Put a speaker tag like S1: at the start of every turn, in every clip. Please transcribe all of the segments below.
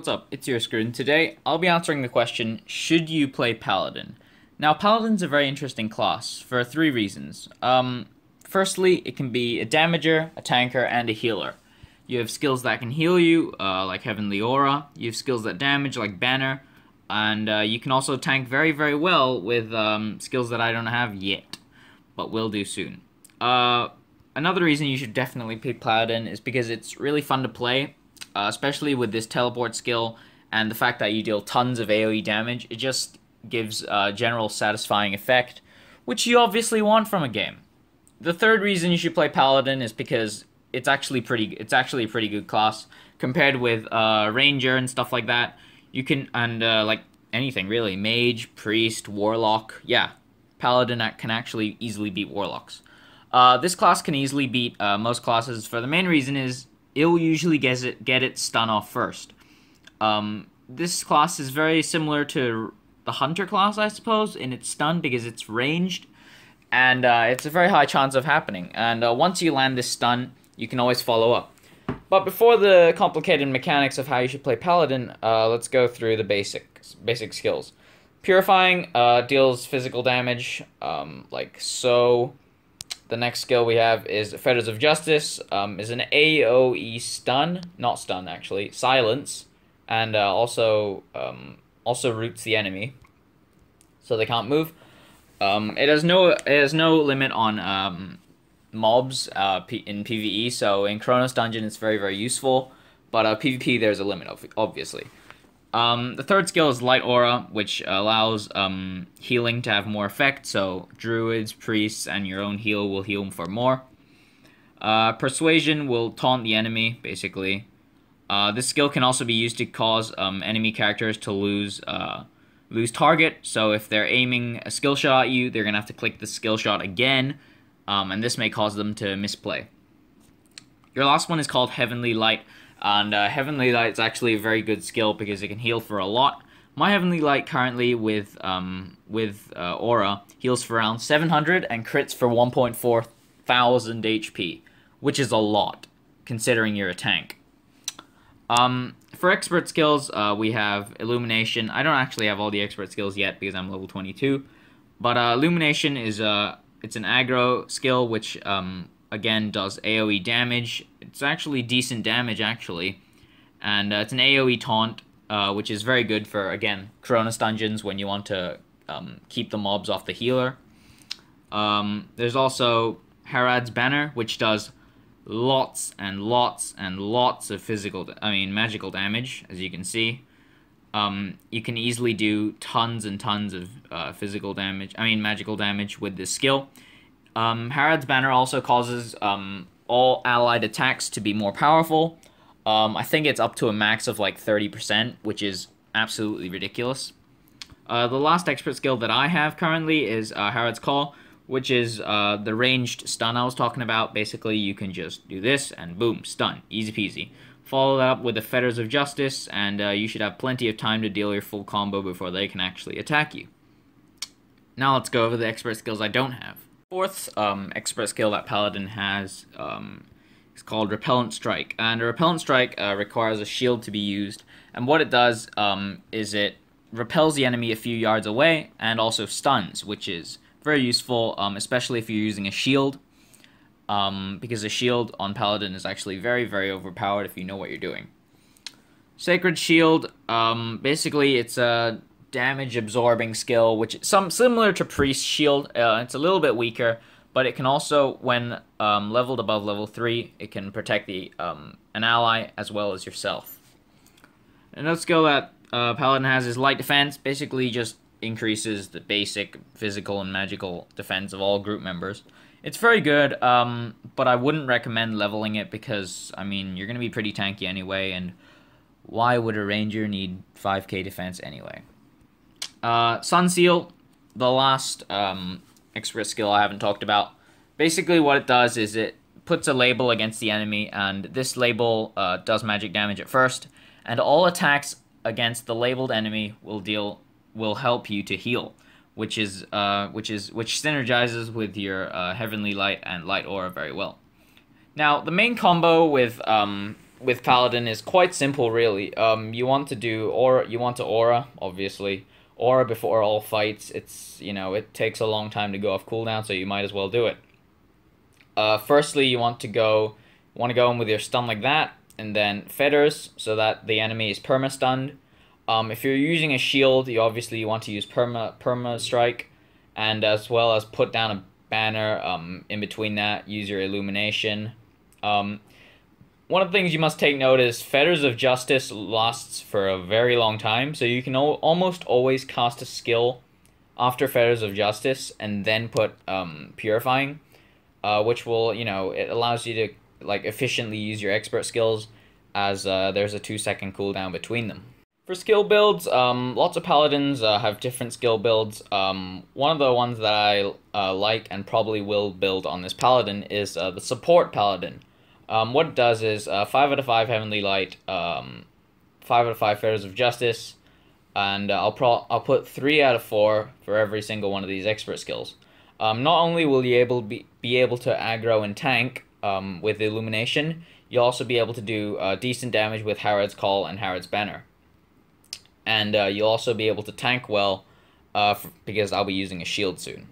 S1: what's up? It's your Screw, and today I'll be answering the question, should you play Paladin? Now, Paladin's a very interesting class for three reasons. Firstly, it can be a damager, a tanker, and a healer. You have skills that can heal you, like Heavenly Aura. You have skills that damage, like Banner. And you can also tank very, very well with skills that I don't have yet, but will do soon. Another reason you should definitely pick Paladin is because it's really fun to play, especially with this teleport skill and the fact that you deal tons of AoE damage. It just gives a general satisfying effect, which you obviously want from a game. The third reason you should play Paladin is because it's actually a pretty good class compared with Ranger and stuff like that. You can, like anything really, Mage, Priest, Warlock, yeah, Paladin can actually easily beat Warlocks. This class can easily beat most classes for the main reason is it'll usually get its stun off first. This class is very similar to the Hunter class, I suppose, in its stun because it's ranged, and it's a very high chance of happening. And once you land this stun, you can always follow up. But before the complicated mechanics of how you should play Paladin, let's go through the basic skills. Purifying deals physical damage, like so. The next skill we have is Fetters of Justice, is an AoE stun, not stun actually, silence, and also roots the enemy, so they can't move. It has no limit on mobs in PvE, so in Chronos Dungeon it's very, very useful, but PvP there's a limit, obviously. The third skill is Light Aura, which allows healing to have more effect, so druids, priests, and your own heal will heal for more. Persuasion will taunt the enemy, basically. This skill can also be used to cause enemy characters to lose target, so if they're aiming a skill shot at you, they're going to have to click the skill shot again, and this may cause them to misplay. Your last one is called Heavenly Light, and Heavenly Light is actually a very good skill because it can heal for a lot. My Heavenly Light currently with Aura heals for around 700 and crits for 1.4 thousand HP, which is a lot considering you're a tank. For expert skills, we have Illumination. I don't actually have all the expert skills yet because I'm level 22, but Illumination is it's an aggro skill which again does AoE damage. It's actually decent damage actually, and it's an AoE taunt, which is very good for, again, Chronos Dungeons when you want to keep the mobs off the healer. There's also Harad's Banner, which does lots and lots and lots of magical damage, as you can see. You can easily do tons and tons of magical damage with this skill. Harad's Banner also causes all allied attacks to be more powerful. I think it's up to a max of like 30%, which is absolutely ridiculous. The last expert skill that I have currently is Harad's Call, which is the ranged stun I was talking about. Basically, you can just do this and boom, stun, easy peasy. Follow that up with the Fetters of Justice, and you should have plenty of time to deal your full combo before they can actually attack you. Now let's go over the expert skills I don't have. Fourth expert skill that Paladin has is called Repellent Strike, and a Repellent Strike requires a shield to be used, and what it does is it repels the enemy a few yards away and also stuns, which is very useful, especially if you're using a shield, because a shield on Paladin is actually very, very overpowered if you know what you're doing. Sacred Shield, basically it's a damage absorbing skill, which is similar to Priest Shield. It's a little bit weaker, but it can also, when leveled above level 3, it can protect an ally as well as yourself. Another skill that Paladin has is Light Defense. Basically just increases the basic physical and magical defense of all group members. It's very good, but I wouldn't recommend leveling it because, I mean, you're going to be pretty tanky anyway, and why would a ranger need 5k defense anyway? Sun Seal, the last expert skill I haven't talked about. Basically what it does is it puts a label against the enemy, and this label does magic damage at first, and all attacks against the labeled enemy will help you to heal, which synergizes with your Heavenly Light and Light Aura very well. Now the main combo with with Paladin is quite simple, really. You want to do aura. You want to aura, obviously. Aura before all fights. It's, you know, it takes a long time to go off cooldown, so you might as well do it. Firstly, you want to go in with your stun like that, and then feathers so that the enemy is perma stunned. If you're using a shield, you obviously want to use perma strike, and as well as put down a banner. In between that, use your illumination. One of the things you must take note is Fetters of Justice lasts for a very long time, so you can almost always cast a skill after Fetters of Justice and then put Purifying, which will, you know, it allows you to like efficiently use your expert skills, as there's a 2-second cooldown between them. For skill builds, lots of paladins have different skill builds. One of the ones that I like and probably will build on this paladin is the support paladin. What it does is 5 out of 5 Heavenly Light, 5 out of 5 Fetters of Justice, and I'll put 3 out of 4 for every single one of these expert skills. Not only will you be able to aggro and tank with Illumination, you'll also be able to do decent damage with Harrod's Call and Harrod's Banner. And you'll also be able to tank well, because I'll be using a shield soon.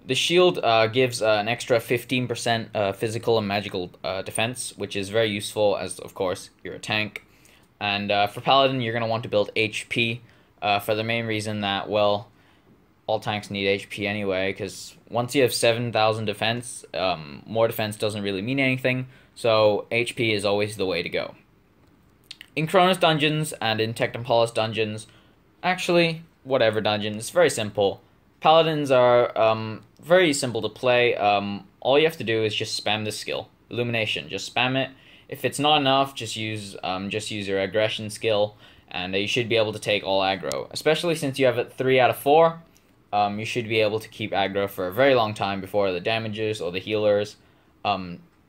S1: The shield gives an extra 15% physical and magical defense, which is very useful as, of course, you're a tank. And for Paladin, you're going to want to build HP for the main reason that, well, all tanks need HP anyway, because once you have 7,000 defense, more defense doesn't really mean anything, so HP is always the way to go. In Chronos dungeons and in Technopolis dungeons, actually, whatever dungeon, it's very simple. Paladins are very simple to play. All you have to do is just spam this skill, Illumination. Just spam it. If it's not enough, just use your aggression skill, and you should be able to take all aggro. Especially since you have it 3 out of 4, you should be able to keep aggro for a very long time before the damagers or the healers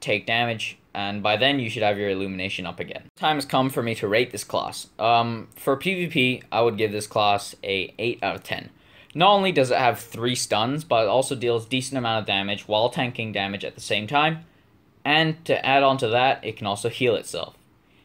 S1: take damage, and by then you should have your Illumination up again. Time has come for me to rate this class. For PvP, I would give this class a 8 out of 10. Not only does it have 3 stuns, but it also deals decent amount of damage while tanking damage at the same time, and to add on to that, it can also heal itself.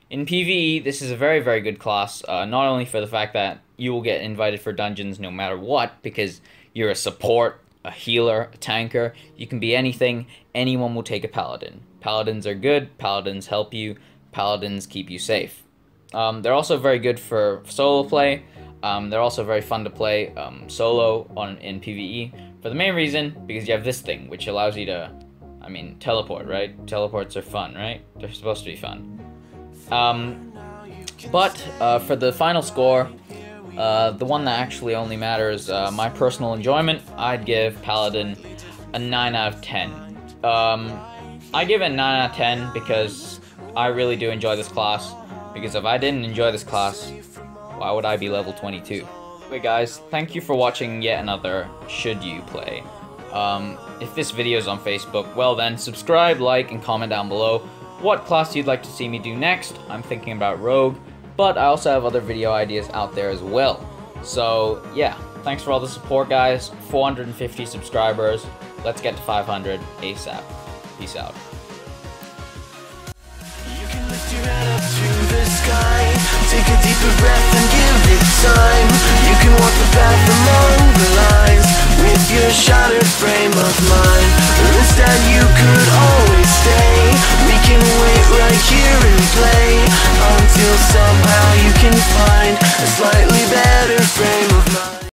S1: In PvE, this is a very, very good class, not only for the fact that you will get invited for dungeons no matter what, because you're a support, a healer, a tanker, you can be anything, anyone will take a paladin. Paladins are good, paladins help you, paladins keep you safe. They're also very good for solo play. They're also very fun to play solo in PvE, for the main reason, because you have this thing, which allows you to, teleport, right? Teleports are fun, right? They're supposed to be fun. But for the final score, the one that actually only matters, my personal enjoyment, I'd give Paladin a 9 out of 10. I give it 9 out of 10 because I really do enjoy this class, because if I didn't enjoy this class, why would I be level 22? Anyway guys, thank you for watching yet another Should You Play. If this video is on Facebook, well then, subscribe, like, and comment down below what class you'd like to see me do next. I'm thinking about Rogue, but I also have other video ideas out there as well. So yeah, thanks for all the support guys, 450 subscribers, let's get to 500 ASAP. Peace out.
S2: You can lift your head up to the sky, take a deeper breath and give it time. You can walk the path alone.